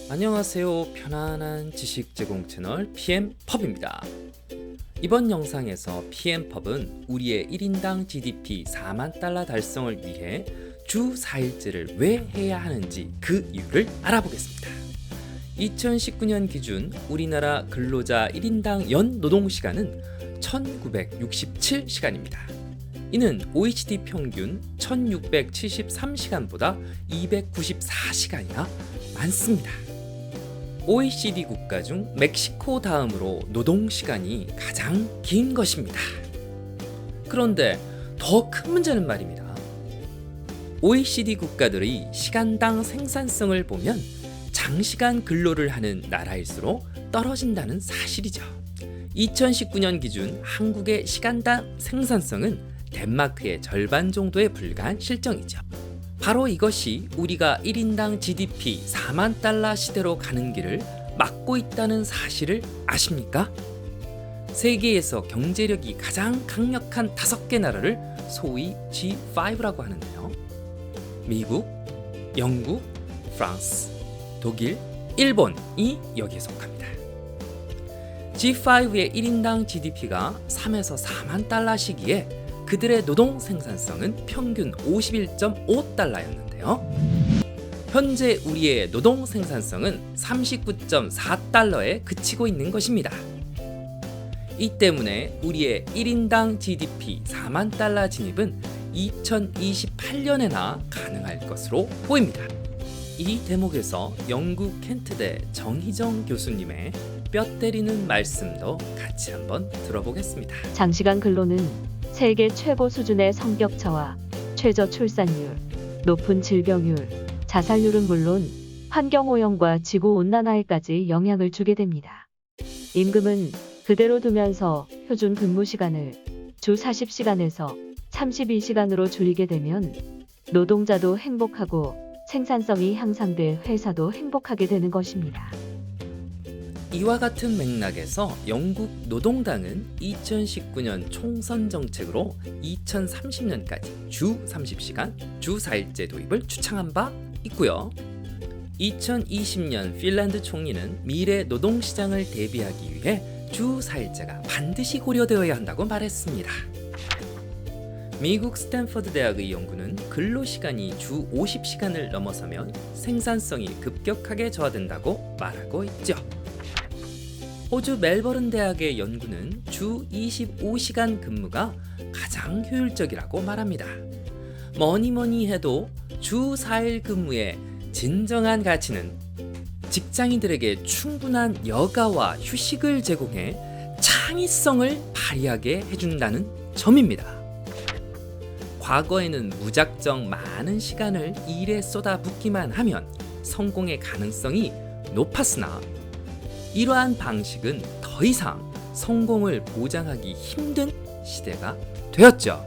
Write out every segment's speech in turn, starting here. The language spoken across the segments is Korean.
안녕하세요. 편안한 지식 제공 채널 PM펍입니다. 이번 영상에서 PM펍은 우리의 1인당 GDP 4만 달러 달성을 위해 주 4일제를 왜 해야 하는지 그 이유를 알아보겠습니다. 2019년 기준 우리나라 근로자 1인당 연 노동시간은 1967시간입니다. 이는 OECD 평균 1673시간보다 294시간이나 많습니다. OECD 국가 중 멕시코 다음으로 노동시간이 가장 긴 것입니다. 그런데 더 큰 문제는 말입니다. OECD 국가들의 시간당 생산성을 보면 장시간 근로를 하는 나라일수록 떨어진다는 사실이죠. 2019년 기준 한국의 시간당 생산성은 덴마크의 절반 정도에 불과한 실정이죠. 바로 이것이 우리가 1인당 GDP 4만 달러 시대로 가는 길을 막고 있다는 사실을 아십니까? 세계에서 경제력이 가장 강력한 5개 나라를 소위 G5라고 하는데요. 미국, 영국, 프랑스, 독일, 일본이 여기에 속합니다. G5의 1인당 GDP가 3에서 4만 달러시기에 그들의 노동 생산성은 평균 51.5달러였는데요. 현재 우리의 노동 생산성은 39.4달러에 그치고 있는 것입니다. 이 때문에 우리의 1인당 GDP 4만 달러 진입은 2028년에나 가능할 것으로 보입니다. 이 대목에서 영국 켄트대 정희정 교수님의 뼈 때리는 말씀도 같이 한번 들어보겠습니다. 장시간 근로는 세계 최고 수준의 성격차와 최저 출산율, 높은 질병률, 자살률은 물론 환경오염과 지구온난화에까지 영향을 주게 됩니다. 임금은 그대로 두면서 표준 근무 시간을 주 40시간에서 32시간으로 줄이게 되면 노동자도 행복하고 생산성이 향상돼 회사도 행복하게 되는 것입니다. 이와 같은 맥락에서 영국 노동당은 2019년 총선 정책으로 2030년까지 주 30시간, 주 4일제 도입을 주창한 바 있고요. 2020년 핀란드 총리는 미래 노동시장을 대비하기 위해 주 4일제가 반드시 고려되어야 한다고 말했습니다. 미국 스탠퍼드 대학의 연구는 근로시간이 주 50시간을 넘어서면 생산성이 급격하게 저하된다고 말하고 있죠. 호주 멜버른 대학의 연구는 주 25시간 근무가 가장 효율적이라고 말합니다. 뭐니 해도 주 4일 근무의 진정한 가치는 직장인들에게 충분한 여가와 휴식을 제공해 창의성을 발휘하게 해준다는 점입니다. 과거에는 무작정 많은 시간을 일에 쏟아붓기만 하면 성공의 가능성이 높았으나 이러한 방식은 더 이상 성공을 보장하기 힘든 시대가 되었죠.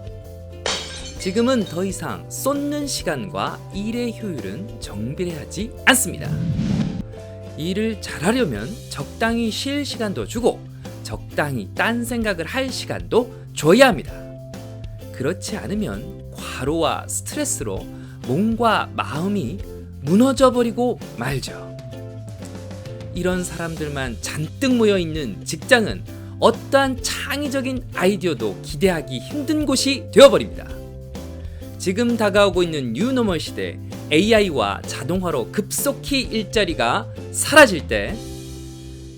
지금은 더 이상 쏟는 시간과 일의 효율은 정비례하지 않습니다. 일을 잘하려면 적당히 쉴 시간도 주고 적당히 딴 생각을 할 시간도 줘야 합니다. 그렇지 않으면 과로와 스트레스로 몸과 마음이 무너져버리고 말죠. 이런 사람들만 잔뜩 모여있는 직장은 어떠한 창의적인 아이디어도 기대하기 힘든 곳이 되어버립니다. 지금 다가오고 있는 뉴노멀 시대 AI와 자동화로 급속히 일자리가 사라질 때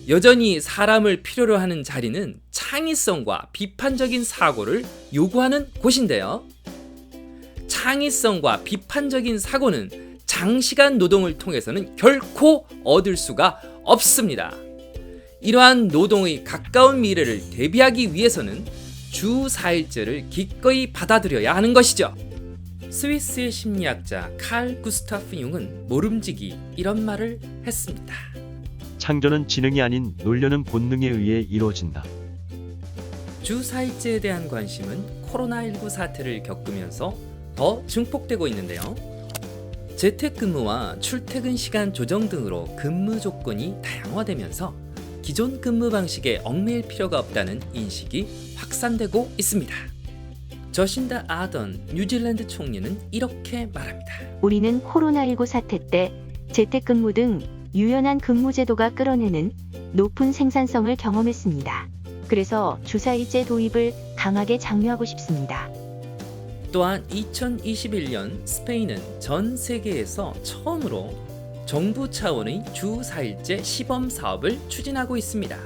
여전히 사람을 필요로 하는 자리는 창의성과 비판적인 사고를 요구하는 곳인데요. 창의성과 비판적인 사고는 장시간 노동을 통해서는 결코 얻을 수가 없습니다. 이러한 노동의 가까운 미래를 대비하기 위해서는 주 4일제를 기꺼이 받아들여야 하는 것이죠. 스위스의 심리학자 칼 구스타프 융은 모름지기 이런 말을 했습니다. 창조는 지능이 아닌 놀려는 본능에 의해 이루어진다. 주 4일제에 대한 관심은 코로나19 사태를 겪으면서 더 증폭되고 있는데요. 재택근무와 출퇴근 시간 조정 등으로 근무 조건이 다양화되면서 기존 근무 방식에 얽매일 필요가 없다는 인식이 확산되고 있습니다. 저신다 아던 뉴질랜드 총리는 이렇게 말합니다. 우리는 코로나19 사태 때 재택근무 등 유연한 근무제도가 끌어내는 높은 생산성을 경험했습니다. 그래서 주 4일제 도입을 강하게 장려하고 싶습니다. 또한 2021년 스페인은 전 세계에서 처음으로 정부 차원의 주 4일제 시범 사업을 추진하고 있습니다.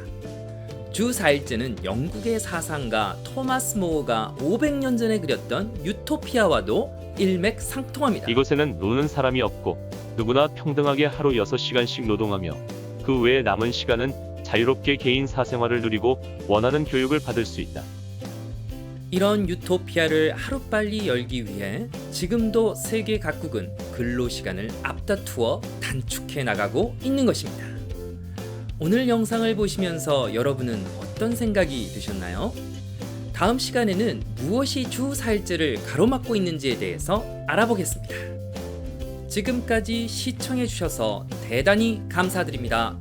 주 4일제는 영국의 사상가 토마스 모어가 500년 전에 그렸던 유토피아와도 일맥상통합니다. 이곳에는 노는 사람이 없고 누구나 평등하게 하루 6시간씩 노동하며 그 외에 남은 시간은 자유롭게 개인 사생활을 누리고 원하는 교육을 받을 수 있다. 이런 유토피아를 하루빨리 열기 위해 지금도 세계 각국은 근로시간을 앞다투어 단축해 나가고 있는 것입니다. 오늘 영상을 보시면서 여러분은 어떤 생각이 드셨나요? 다음 시간에는 무엇이 주 4일제를 가로막고 있는지에 대해서 알아보겠습니다. 지금까지 시청해 주셔서 대단히 감사드립니다.